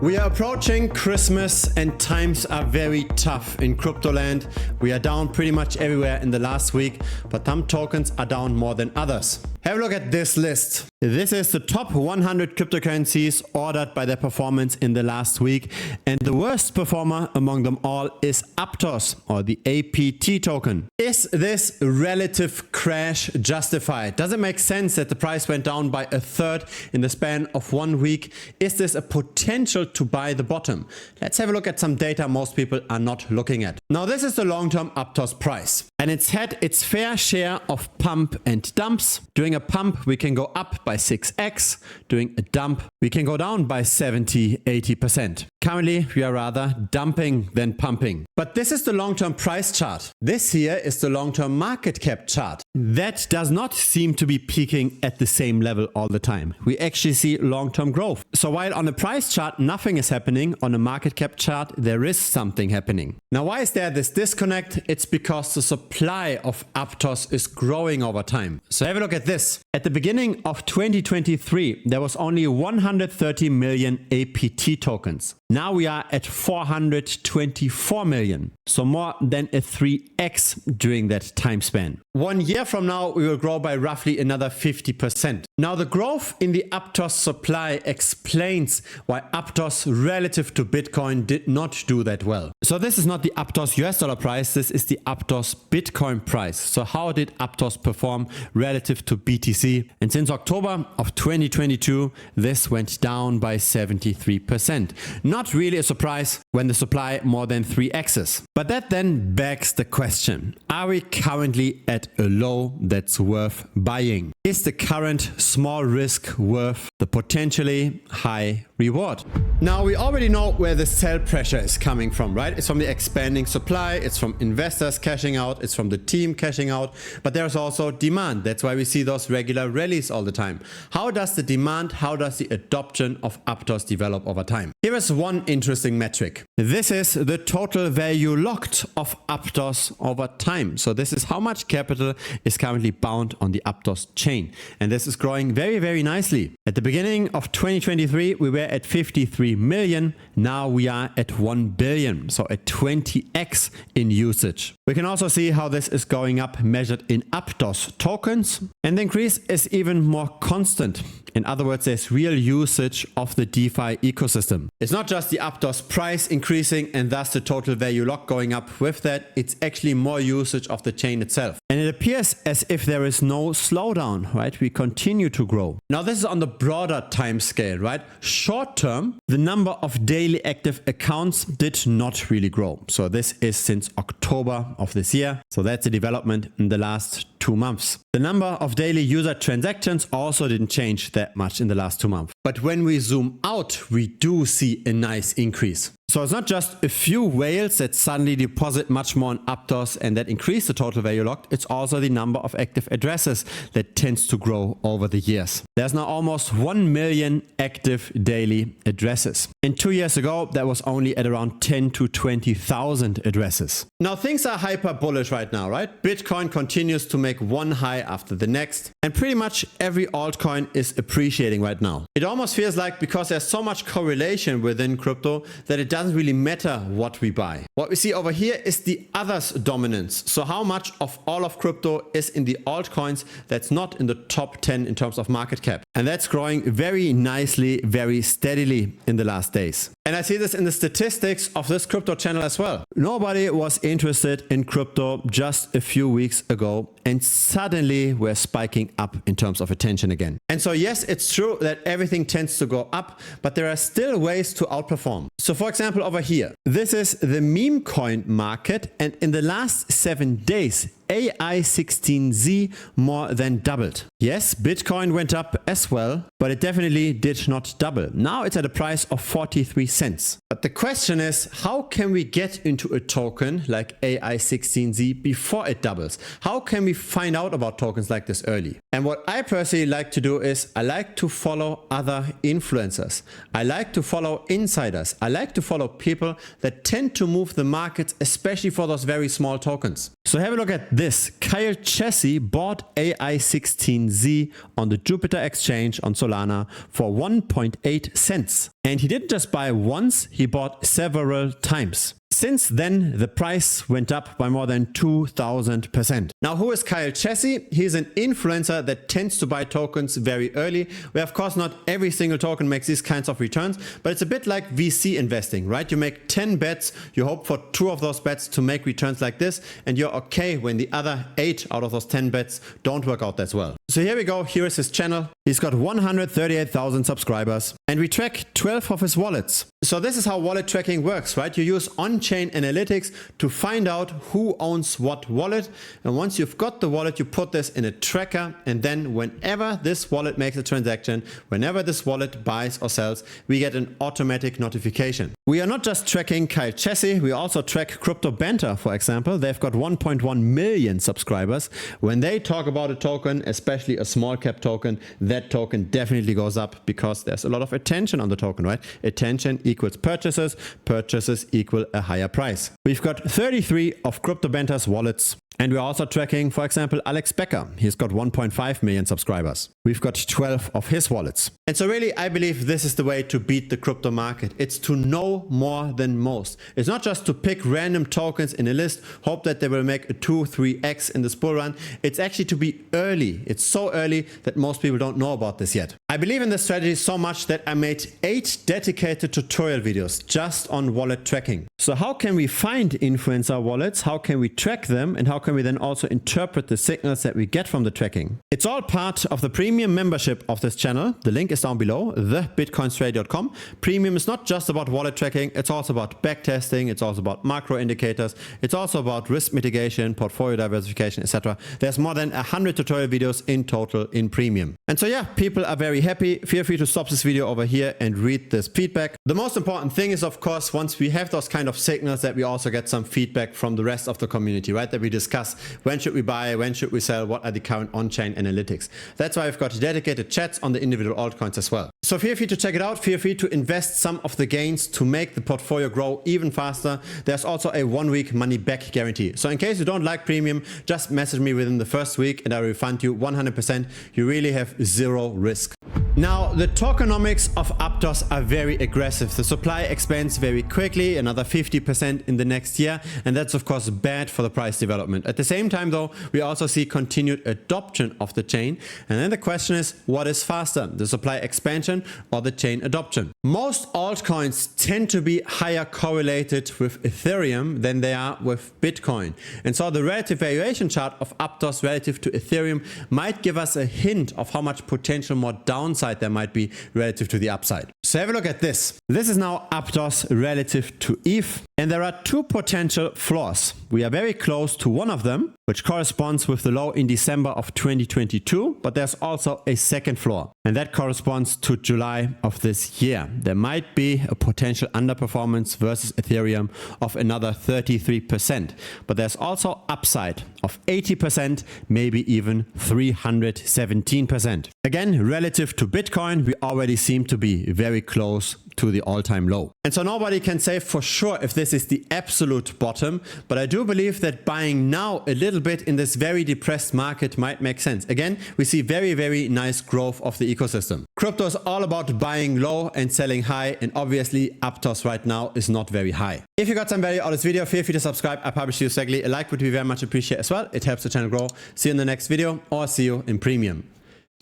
We are approaching Christmas and times are very tough in crypto land. We are down pretty much everywhere in the last week, but some tokens are down more than others. Have a look at this list. This is the top 100 cryptocurrencies ordered by their performance in the last week. And the worst performer among them all is Aptos, or the APT token. Is this relative crash justified? Does it make sense that the price went down by a third in the span of 1 week? Is this a potential to buy the bottom? Let's have a look at some data most people are not looking at. Now this is the long-term Aptos price. And it's had its fair share of pump and dumps. During a pump, we can go up by 6x. During a dump, we can go down by 70–80%. Currently, we are rather dumping than pumping. But this is the long-term price chart. This here is the long-term market cap chart. That does not seem to be peaking at the same level all the time. We actually see long-term growth. So while on a price chart, nothing is happening, on a market cap chart, there is something happening. Now, why is there this disconnect? It's because the supply of Aptos is growing over time. So have a look at this. At the beginning of 2023, there was only 130 million APT tokens. Now we are at 424 million. So more than a 3x during that time span. 1 year from now, we will grow by roughly another 50%. Now the growth in the Aptos supply explains why Aptos relative to Bitcoin did not do that well. So this is not the Aptos US dollar price, this is the Aptos Bitcoin price. So how did Aptos perform relative to BTC? And since October of 2022, this went down by 73%. Not really a surprise when the supply more than 3x's. But that then begs the question, are we currently at a low that's worth buying? Is the current small risk worth the potentially high reward? Now we already know where the sell pressure is coming from, right? It's from the expanding supply, it's from investors cashing out, it's from the team cashing out, but there's also demand. That's why we see those regular rallies all the time. How does the demand, how does the adoption of Aptos develop over time? Here is one interesting metric. This is the total value locked of Aptos over time. So this is how much capital is currently bound on the Aptos chain. And this is growing very, very nicely. At the beginning of 2023, we were at 53 million. Now we are at 1 billion. So a 20x in usage. We can also see how this is going up measured in Aptos tokens. And the increase is even more constant. In other words, there's real usage of the DeFi ecosystem. It's not just the Aptos price increasing and thus the total value lock going up with that. It's actually more usage of the chain itself. And it appears as if there is no slowdown, right? We continue to grow. Now this is on the broader time scale, right? Short term, the number of daily active accounts did not really grow. So this is since October of this year. So that's a development in the last 2 months. The number of daily user transactions also didn't change that much in the last 2 months. But when we zoom out, we do see a nice increase. So it's not just a few whales that suddenly deposit much more on Aptos and that increase the total value locked. It's also the number of active addresses that tends to grow over the years. There's now almost 1 million active daily addresses. And 2 years ago, that was only at around 10 to 20,000 addresses. Now things are hyper bullish right now, right? Bitcoin continues to make one high after the next. And pretty much every altcoin is appreciating right now. It almost feels like because there's so much correlation within crypto that it doesn't really matter what we buy. What we see over here is the others dominance. So how much of all of crypto is in the altcoins that's not in the top 10 in terms of market cap. And that's growing very nicely, very steadily in the last days. And I see this in the statistics of this crypto channel as well. Nobody was interested in crypto just a few weeks ago and suddenly we're spiking up in terms of attention again. And so yes, it's true that everything tends to go up, but there are still ways to outperform. So for example, over here, this is the meme coin market, and in the last 7 days, AI16Z more than doubled. Yes, Bitcoin went up as well, but it definitely did not double. Now it's at a price of 43 cents. But the question is, how can we get into a token like AI16Z before it doubles? How can we find out about tokens like this early? And what I personally like to do is I like to follow other influencers. I like to follow insiders. I like to follow people that tend to move the markets, especially for those very small tokens. So have a look at this. Kyle Chessy bought AI16Z on the Jupiter exchange on Solana for 1.8 cents. And he didn't just buy once, he bought several times. Since then, the price went up by more than 2,000%. Now, who is Kyle Chessy? He's an influencer that tends to buy tokens very early, where of course not every single token makes these kinds of returns, but it's a bit like VC investing, right? You make 10 bets, you hope for 2 of those bets to make returns like this, and you're okay when the other 8 out of those 10 bets don't work out as well. So here we go, here is his channel. He's got 138,000 subscribers, and we track 12 of his wallets. So this is how wallet tracking works, right? You use on-chain analytics to find out who owns what wallet. And once you've got the wallet, you put this in a tracker. And then whenever this wallet makes a transaction, whenever this wallet buys or sells, we get an automatic notification. We are not just tracking Kyle Chessy, we also track Crypto Banter, for example. They've got 1.1 million subscribers. When they talk about a token, especially a small cap token, that token definitely goes up because there's a lot of attention on the token, right? Attention equals purchases, purchases equal a higher price. We've got 33 of Crypto Banter's wallets. And we're also tracking, for example, Alex Becker. He's got 1.5 million subscribers. We've got 12 of his wallets. And so really, I believe this is the way to beat the crypto market. It's to know more than most. It's not just to pick random tokens in a list, hope that they will make a 2-3x in this bull run. It's actually to be early. It's so early that most people don't know about this yet. I believe in this strategy so much that I made 8 dedicated tutorial videos just on wallet tracking. So how can we find influencer wallets? How can we track them? And how can we then also interpret the signals that we get from the tracking? It's all part of the premium membership of this channel. The link is down below, thebitcoinstrategy.com. Premium is not just about wallet tracking. It's also about backtesting. It's also about macro indicators. It's also about risk mitigation, portfolio diversification, etc. There's more than 100 tutorial videos in total in premium. And so yeah, people are very happy. Feel free to stop this video over here and read this feedback. The most important thing is, of course, once we have those kind of signals, that we also get some feedback from the rest of the community, right? That we discuss when should we buy, when should we sell, what are the current on-chain analytics. That's why I've got dedicated chats on the individual altcoins as well. So feel free to check it out. Feel free to invest some of the gains to make the portfolio grow even faster. There's also a 1-week money back guarantee. So in case you don't like premium, just message me within the first week and I will refund you 100%. You really have 0 risk. Now, the tokenomics of Aptos are very aggressive. The supply expands very quickly, another 50% in the next year, and that's of course bad for the price development. At the same time though, we also see continued adoption of the chain, and then the question is, what is faster, the supply expansion or the chain adoption? Most altcoins tend to be higher correlated with Ethereum than they are with Bitcoin, and so the relative valuation chart of Aptos relative to Ethereum might give us a hint of how much potential more downside there might be relative to the upside. So have a look at this. This is now Aptos relative to ETH, and there are 2 potential floors. We are very close to one of them, which corresponds with the low in December of 2022, but there's also a second floor, and that corresponds to July of this year. There might be a potential underperformance versus Ethereum of another 33%, but there's also upside of 80%, maybe even 317%. Again, relative to Bitcoin, we already seem to be very close to the all-time low. And so nobody can say for sure if this is the absolute bottom, but I do believe that buying now a little bit in this very depressed market might make sense. Again, we see very, very nice growth of the ecosystem. Crypto is all about buying low and selling high, and obviously Aptos right now is not very high. If you got some value out of this video, feel free to subscribe. I publish these regularly. A like would be very much appreciated as well. It helps the channel grow. See you in the next video, or see you in premium.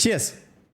Cheers!